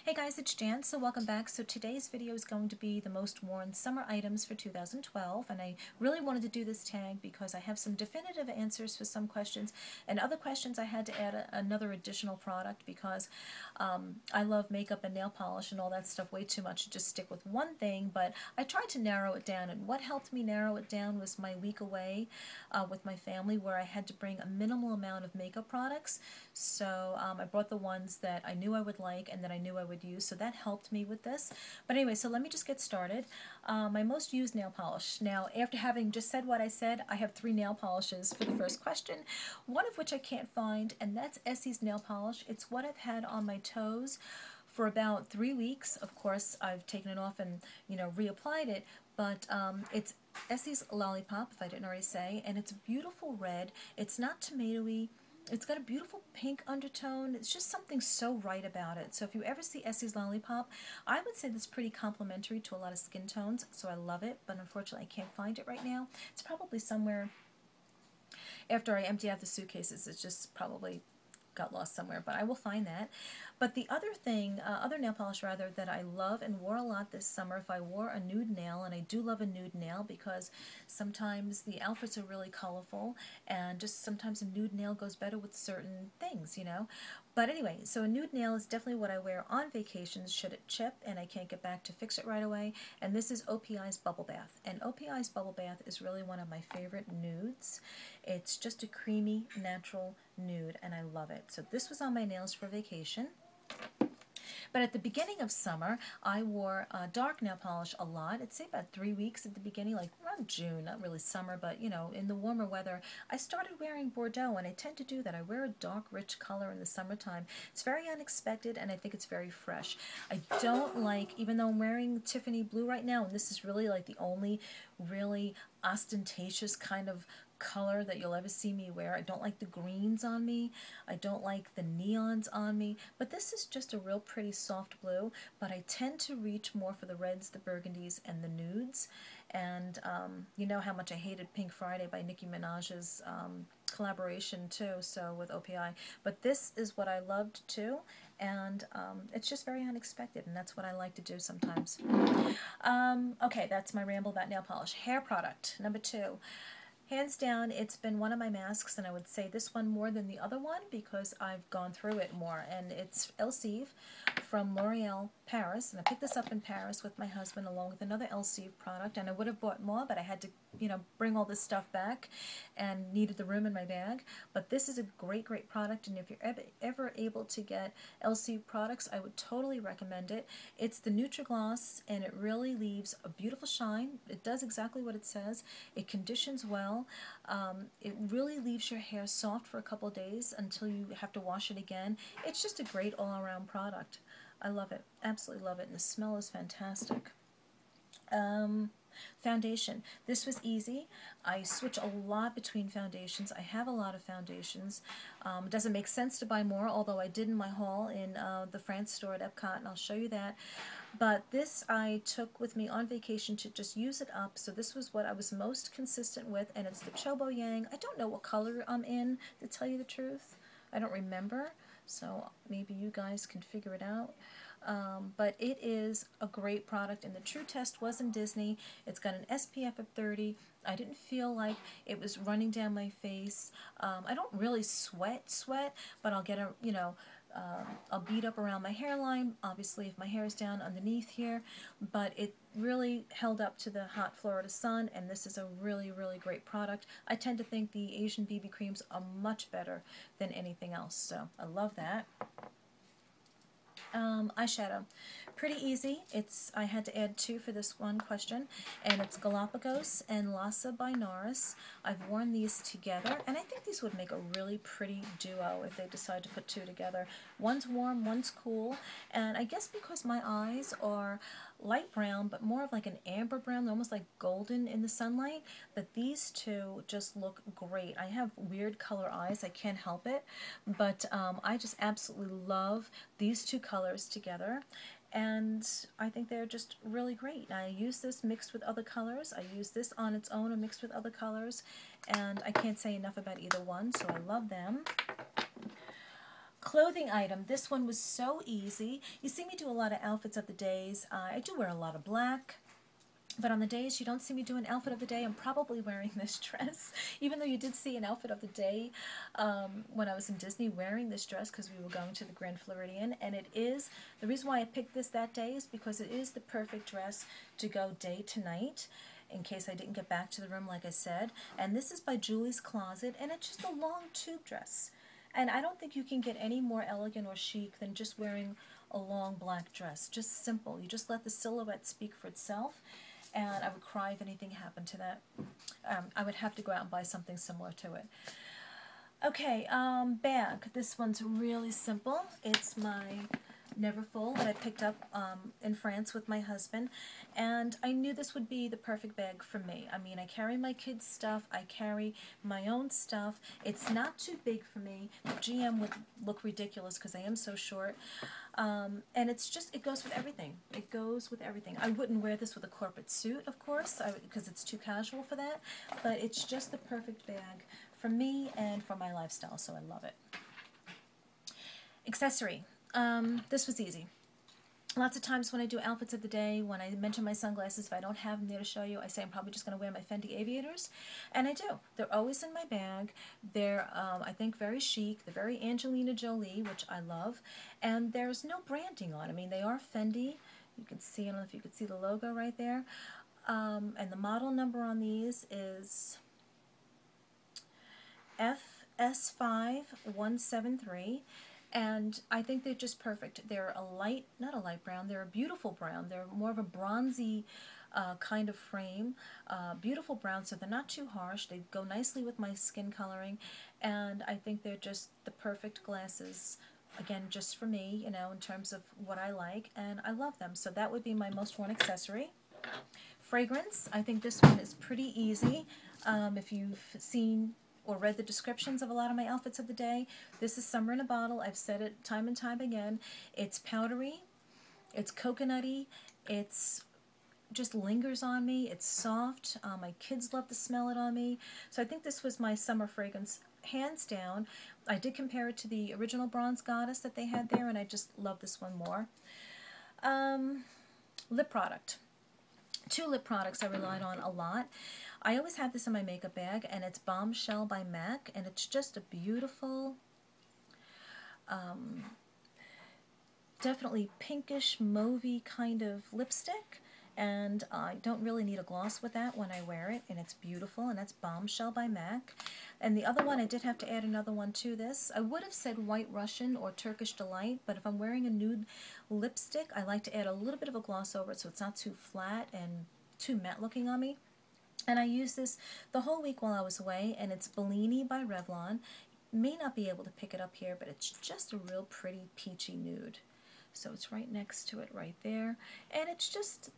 Hey guys, it's Jan, so welcome back. So today's video is going to be the most worn summer items for 2012, and I really wanted to do this tag because I have some definitive answers for some questions, and other questions I had to add another additional product because I love makeup and nail polish and all that stuff way too much to just stick with one thing, but I tried to narrow it down, and what helped me narrow it down was my week away with my family where I had to bring a minimal amount of makeup products. So I brought the ones that I knew I would like and that I knew I would use, so that helped me with this. But anyway, so let me just get started. My most used nail polish. Now, after having just said what I said, I have 3 nail polishes for the first question, one of which I can't find, and that's Essie's nail polish. It's what I've had on my toes for about 3 weeks. Of course, I've taken it off and, reapplied it, but it's Essie's Lollipop, if I didn't already say, and it's a beautiful red. It's not tomatoey. It's got a beautiful pink undertone. It's just something so right about it. So if you ever see Essie's Lollipop, I would say that's pretty complimentary to a lot of skin tones, so I love it, but unfortunately I can't find it right now. It's probably somewhere after I empty out the suitcases. It's just probably got lost somewhere, but I will find that. But the other thing, other nail polish rather, that I love and wore a lot this summer, if I wore a nude nail, and I do love a nude nail because sometimes the outfits are really colorful, and just sometimes a nude nail goes better with certain things, But anyway, so a nude nail is definitely what I wear on vacations should it chip and I can't get back to fix it right away, and this is OPI's Bubble Bath. And OPI's Bubble Bath is really one of my favorite nudes. It's just a creamy, natural nude, and I love it. So this was on my nails for vacation. But at the beginning of summer, I wore dark nail polish a lot. I'd say about 3 weeks at the beginning, like around June, not really summer, but in the warmer weather, I started wearing Bordeaux, and I tend to do that. I wear a dark, rich color in the summertime. It's very unexpected, and I think it's very fresh. I don't like, even though I'm wearing Tiffany blue right now, and this is really like the only really ostentatious kind of color that you'll ever see me wear. I don't like the greens on me. I don't like the neons on me. But this is just a real pretty soft blue. But I tend to reach more for the reds, the burgundies, and the nudes. And you know how much I hated Pink Friday by Nicki Minaj's collaboration too, so with OPI. But this is what I loved too. And it's just very unexpected, and that's what I like to do sometimes. Okay, that's my ramble about nail polish. Hair product, number 2. Hands down, it's been one of my masks, and I would say this one more than the other one because I've gone through it more, and it's Elsive from L'Oreal Paris, and I picked this up in Paris with my husband along with another Elsive product, and I would have bought more, but I had to, bring all this stuff back and needed the room in my bag. But this is a great, great product, and if you're ever able to get Elsive products, I would totally recommend it. It's the Nutri-Gloss, and it really leaves a beautiful shine. It does exactly what it says. It conditions well. It really leaves your hair soft for a couple days until you have to wash it again. It's just a great all-around product. I love it. Absolutely love it. And the smell is fantastic. Foundation. This was easy. I switch a lot between foundations. I have a lot of foundations. It doesn't make sense to buy more, although I did in my haul in the France store at Epcot, and I'll show you that. But this I took with me on vacation to just use it up, so this was what I was most consistent with, and it's the Ciao Bella. I don't know what color I'm in, to tell you the truth. I don't remember, so maybe you guys can figure it out. But it is a great product, and the true test was in Disney. It's got an SPF of 30. I didn't feel like it was running down my face. I don't really sweat, but I'll get a, I'll bead up around my hairline, obviously if my hair is down underneath here, but it really held up to the hot Florida sun, and this is a really, really great product. I tend to think the Asian BB creams are much better than anything else, so I love that. Eyeshadow. Pretty easy. I had to add 2 for this one question, and it's Galapagos and Lhasa by NARS. I've worn these together, and I think these would make a really pretty duo if they decide to put 2 together. One's warm, one's cool, and I guess because my eyes are light brown, but more of like an amber brown, almost like golden in the sunlight, that these 2 just look great. I have weird color eyes, I can't help it, but I just absolutely love these 2 colors together, and I think they're just really great. I use this mixed with other colors. I use this on its own or mixed with other colors, and I can't say enough about either one, so I love them. Clothing item. This one was so easy. You see me do a lot of outfits of the days. I do wear a lot of black. But on the days you don't see me do an outfit of the day, I'm probably wearing this dress. Even though you did see an outfit of the day when I was in Disney wearing this dress because we were going to the Grand Floridian. And it is, the reason why I picked this that day is because it is the perfect dress to go day to night, in case I didn't get back to the room like I said. And this is by Julie's Closet, and it's just a long tube dress. And I don't think you can get any more elegant or chic than just wearing a long black dress. Just simple. You just let the silhouette speak for itself. And I would cry if anything happened to that. I would have to go out and buy something similar to it. Okay, bag. This one's really simple. It's my Neverfull that I picked up in France with my husband. And I knew this would be the perfect bag for me. I mean, I carry my kids' stuff. I carry my own stuff. It's not too big for me. The GM would look ridiculous because I am so short. And it's just, it goes with everything. It goes with everything. I wouldn't wear this with a corporate suit, of course, because it's too casual for that. But it's just the perfect bag for me and for my lifestyle, so I love it. Accessory. This was easy. Lots of times when I do outfits of the day, when I mention my sunglasses, if I don't have them there to show you, I say I'm probably just going to wear my Fendi aviators. And I do. They're always in my bag. They're, I think, very chic. They're very Angelina Jolie, which I love. And there's no branding on. I mean, they are Fendi. You can see, I don't know if you can see the logo right there. And the model number on these is FS5173. And I think they're just perfect. They're a light, not a light brown, they're a beautiful brown. They're more of a bronzy kind of frame. Beautiful brown, so they're not too harsh. They go nicely with my skin coloring. And I think they're just the perfect glasses, again, just for me, you know, in terms of what I like. And I love them. So that would be my most worn accessory. Fragrance. I think this one is pretty easy. If you've seen or read the descriptions of a lot of my outfits of the day. This is Summer in a Bottle. I've said it time and time again. It's powdery, it's coconutty, it's just lingers on me, it's soft. My kids love to smell it on me. So I think this was my summer fragrance, hands down. I did compare it to the original Bronze Goddess that they had there, and I just love this one more. Lip product. Two lip products I relied on a lot. I always have this in my makeup bag, and it's Bombshell by MAC, and it's just a beautiful, definitely pinkish, mauvey kind of lipstick, and I don't really need a gloss with that when I wear it, and it's beautiful, and that's Bombshell by MAC. And the other one, I did have to add another one to this. I would have said White Russian or Turkish Delight, but if I'm wearing a nude lipstick, I like to add a little bit of a gloss over it so it's not too flat and too matte looking on me. And I used this the whole week while I was away, and it's Bellini by Revlon. May not be able to pick it up here, but it's just a real pretty peachy nude. So it's right next to it right there. And it's just,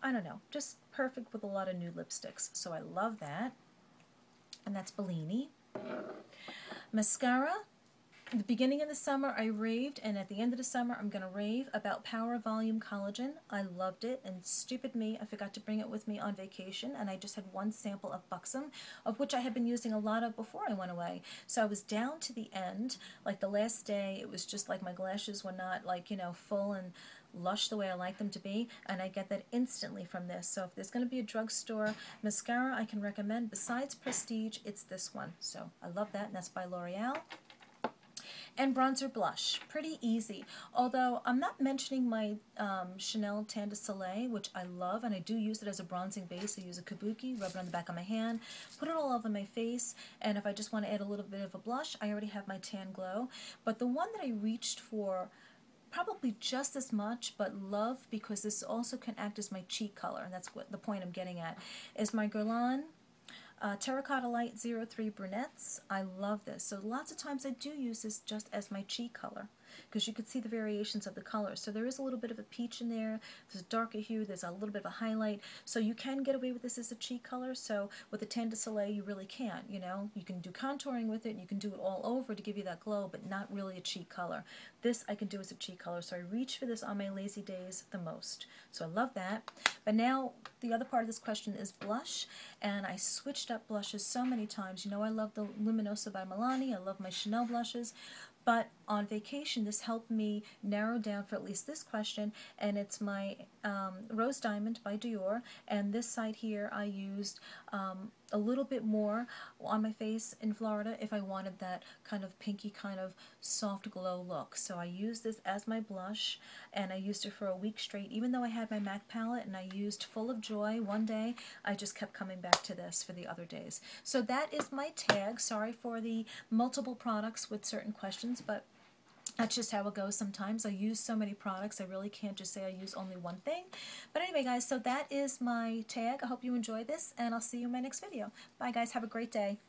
I don't know, just perfect with a lot of nude lipsticks. So I love that. And that's Bellini. Mascara. At the beginning of the summer, I raved, and at the end of the summer, I'm going to rave about Power Volume Collagen. I loved it, and stupid me, I forgot to bring it with me on vacation, and I just had one sample of Buxom, of which I had been using a lot of before I went away. So I was down to the end, like the last day, it was just like my lashes were not, like, you know, full and lush the way I like them to be, and I get that instantly from this. So if there's going to be a drugstore mascara I can recommend, besides Prestige, it's this one. So I love that, and that's by L'Oreal. And bronzer blush, pretty easy. Although I'm not mentioning my Chanel Tan de Soleil, which I love, and I do use it as a bronzing base. I use a kabuki, rub it on the back of my hand, put it all over my face, and if I just want to add a little bit of a blush, I already have my Tan Glow. But the one that I reached for probably just as much, but love, because this also can act as my cheek color, and that's what the point I'm getting at, is my Guerlain Terracotta Light 03 Brunettes. I love this. So lots of times I do use this just as my cheek color, because you could see the variations of the colors. So there is a little bit of a peach in there, there's a darker hue, there's a little bit of a highlight, so you can get away with this as a cheek color. So with the Tan de Soleil you really can't, you know. You can do contouring with it, and you can do it all over to give you that glow, but not really a cheek color. This I can do as a cheek color, so I reach for this on my lazy days the most. So I love that. But now the other part of this question is blush, and I switched up blushes so many times. You know, I love the Luminosa by Milani, I love my Chanel blushes, but on vacation, this helped me narrow down for at least this question, and it's my Rose Diamond by Dior, and this side here I used a little bit more on my face in Florida if I wanted that kind of pinky, kind of soft glow look. So I used this as my blush, and I used it for a week straight. Even though I had my MAC palette and I used Full of Joy one day, I just kept coming back to this for the other days. So that is my tag. Sorry for the multiple products with certain questions, but that's just how it goes sometimes. I use so many products, I really can't just say I use only one thing. But anyway, guys, so that is my tag. I hope you enjoy this, and I'll see you in my next video. Bye, guys. Have a great day.